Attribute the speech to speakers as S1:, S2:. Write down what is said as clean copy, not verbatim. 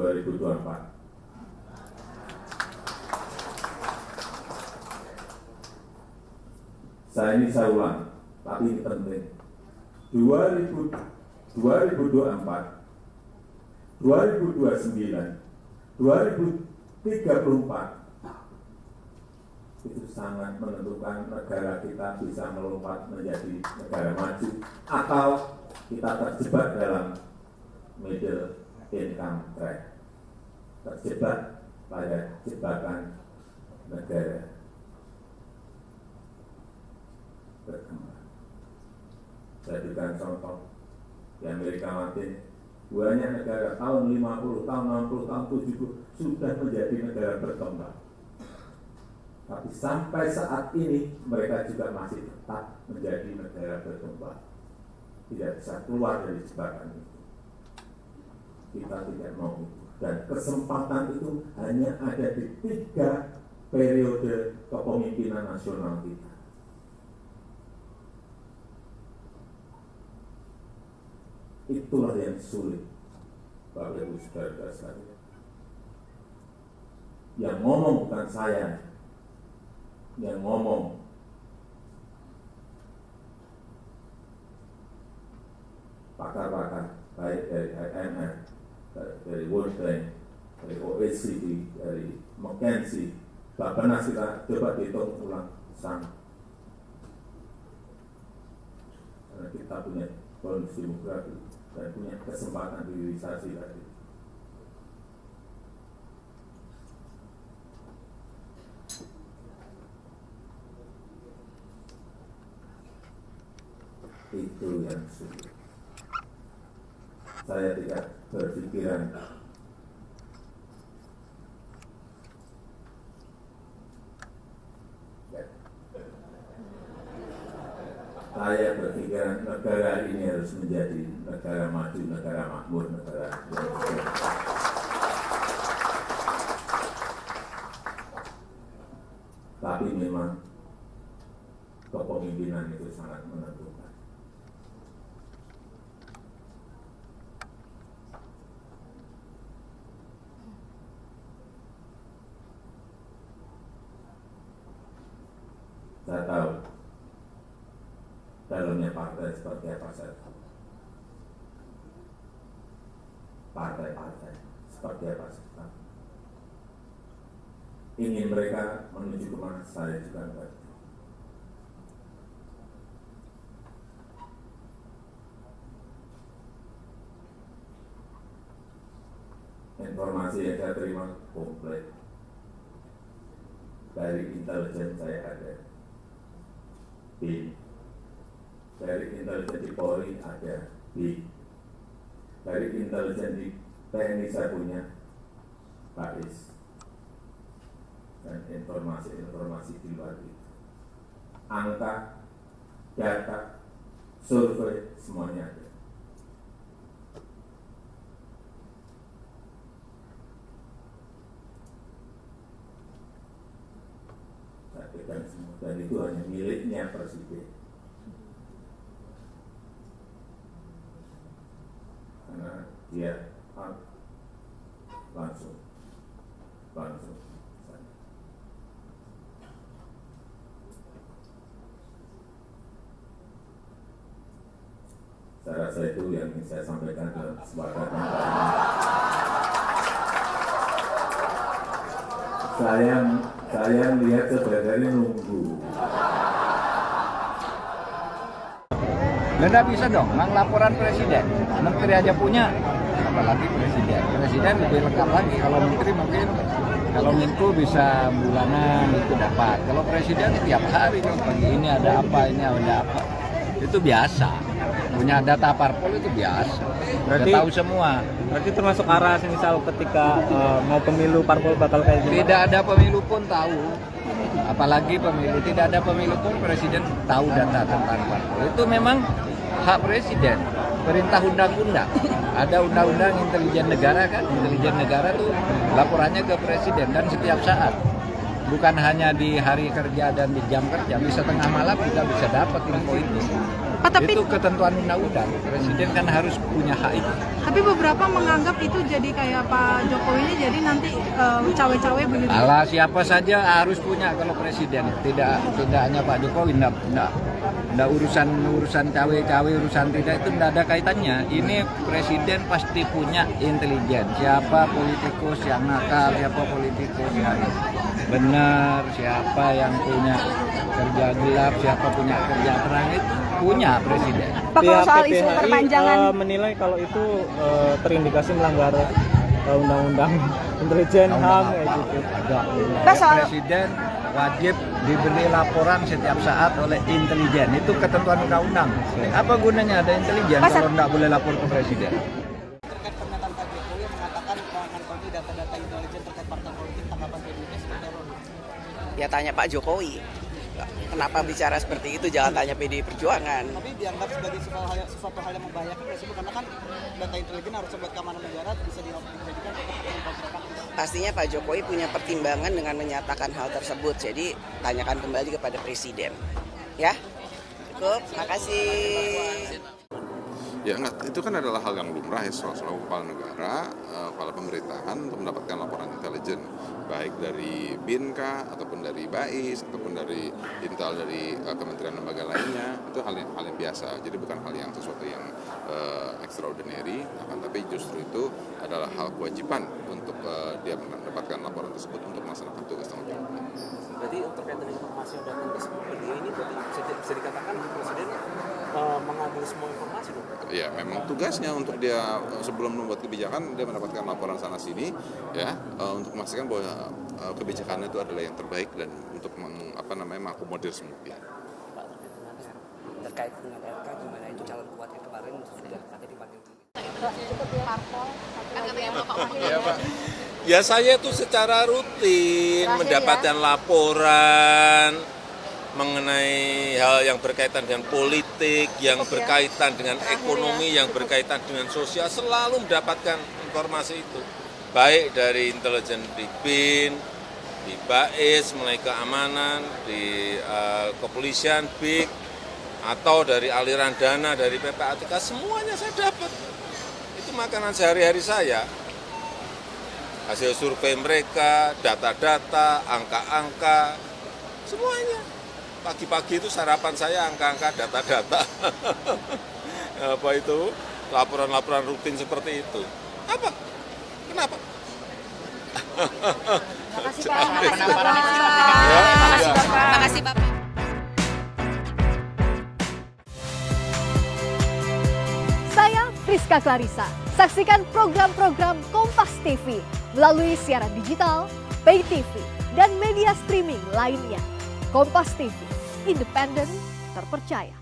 S1: 2024. Saya ulang, tapi ini penting. 2024, 2029, 2034 itu sangat menentukan negara kita bisa melompat menjadi negara maju atau kita terjebak dalam middle income trap, terjebak pada jebakan negara berkembang. Saya berikan contoh di Amerika Latin, banyak negara tahun 50, tahun 60, tahun 70 sudah menjadi negara berkembang. Tapi sampai saat ini mereka juga masih tetap menjadi negara berkembang. Tidak bisa keluar dari jebakan itu. Kita tidak mau itu. Dan kesempatan itu hanya ada di 3 periode kepemimpinan nasional kita. Itulah yang sulit, Bapak Ibu Saudara sekalian. Yang ngomong bukan saya, yang ngomong pakar-pakar baik dari IMF, dari World Bank, dari OECD, dari McKinsey. Bappenas kita coba hitung ulang sama. Karena kita punya bonus demografi dan punya kesempatan hilirisasi tadi. Itu yang sulit. Saya tidak berpikiran saya berpikiran negara ini harus menjadi negara maju, negara makmur, negara yang tapi memang kepemimpinan itu sangat menentukan. Saya tahu dalamnya partai seperti apa saya tahu. Partai-partai seperti apa saya tahu. Ingin mereka menuju kemana saya juga enggak. Informasi yang saya terima komplit dari intelijen saya ada. Dari intelijen di Polri ada, dari intelijen di TNI saya punya PAIS, dan informasi di luar itu, angka, data, survei, semuanya ada. Saya pegang semua, dan itu hanya miliknya Presiden. Karena dia langsung. Saya rasa itu yang ingin saya sampaikan dalam kesempatan ini. Saya melihat saudara ini nunggu.
S2: Nggak bisa dong, laporan presiden. Menteri aja punya, apalagi presiden. Presiden lebih lengkap lagi. Kalau menteri mungkin, kalau Menko bisa bulanan itu dapat. Kalau presiden tiap hari dong, pagi ini ada apa, ini ada apa. Itu biasa. Punya data parpol itu biasa. Berarti tahu semua.
S3: Berarti termasuk arah misal ketika mau pemilu parpol bakal kayak gimana?
S2: Tidak ada pemilu pun tahu. Apalagi pemilu, tidak ada pemilu pun presiden tahu data tentang parpol. Itu memang hak presiden, perintah undang-undang. Ada undang-undang intelijen negara kan, intelijen negara tuh laporannya ke presiden dan setiap saat. bukan hanya di hari kerja dan di jam kerja, bisa tengah malam juga bisa dapat info itu.
S4: Tapi,
S2: itu ketentuan undang-undang, presiden kan harus punya hak itu.
S4: tapi beberapa menganggap itu jadi kayak Pak Jokowi jadi nanti cawe-cawe begitu.
S2: Alah, siapa saja harus punya kalau presiden, tidak hanya Pak Jokowi, enggak urusan cawe-cawe, urusan tidak itu enggak ada kaitannya. Ini presiden pasti punya intelijen. Siapa politikus yang nakal, siapa politikus yang benar, siapa yang punya kerja gelap, siapa punya kerja terang, itu punya presiden.
S4: Pak, kalau soal isu
S3: PPHI,
S4: perpanjangan
S3: menilai kalau itu terindikasi melanggar undang-undang intelijen HAM kayak gitu.
S4: Pak, soal
S2: Presiden wajib diberi laporan setiap saat oleh intelijen. Itu ketentuan undang-undang. Apa gunanya ada intelijen kalau tidak boleh lapor ke presiden?
S5: Terkait pernyataan Pak Jokowi yang mengatakan mengantongi data-data intelijen terkait partai politik, tanggapan PDIP seperti apa?
S6: Ya tanya Pak Jokowi. Kenapa bicara seperti itu? Jangan tanya PDI Perjuangan.
S5: Tapi dianggap sebagai sesuatu hal yang membahayakan presiden karena kan data intelijen harusnya buat keamanan negara bisa dijadikan kontraproduktif.
S6: Pastinya Pak Jokowi punya pertimbangan dengan menyatakan hal tersebut. Jadi tanyakan kembali kepada presiden. Ya, cukup. Makasih.
S7: Ya enggak, itu kan adalah hal yang lumrah ya selalu kepala negara, kepala pemerintahan untuk mendapatkan laporan intelijen baik dari BIN-kah, ataupun dari BAIS, ataupun dari intel dari kementerian lembaga lainnya. Itu hal yang biasa, jadi bukan hal yang sesuatu yang extraordinary, tapi justru itu adalah hal kewajiban untuk dia mendapatkan laporan tersebut untuk melaksanakan tugas tanggung jawabnya.
S5: Berarti terkait dengan informasi yang datang ke media ini berarti bisa dikatakan presiden mengambil semua informasi dong?
S7: Ya, memang tugasnya untuk dia sebelum membuat kebijakan dia mendapatkan laporan sana sini ya untuk memastikan bahwa kebijakannya itu adalah yang terbaik dan untuk mengakomodir semua pihak.
S6: Terkait dengan RK gimana itu calon kuat yang kemarin sudah katanya dipanggil.
S8: Ya, Pak. Ya saya itu secara rutin mendapatkan laporan mengenai hal yang berkaitan dengan politik, yang berkaitan dengan ekonomi, yang berkaitan dengan sosial, selalu mendapatkan informasi itu. Baik dari intelijen di BIN, di BAIS, mulai keamanan, di kepolisian, BIK, atau dari aliran dana dari PPATK, semuanya saya dapat. Itu makanan sehari-hari saya. Hasil survei mereka, data-data, angka-angka, semuanya. Pagi-pagi itu sarapan saya angka-angka, data-data. Apa itu? Laporan-laporan rutin seperti itu. Apa? Kenapa?
S4: Makasih Pak. Makasih Bapak. Makasih Bapak.
S9: Saya Priska Clarissa. Saksikan program-program Kompas TV melalui siaran digital, pay TV, dan media streaming lainnya. Kompas TV, independen, terpercaya.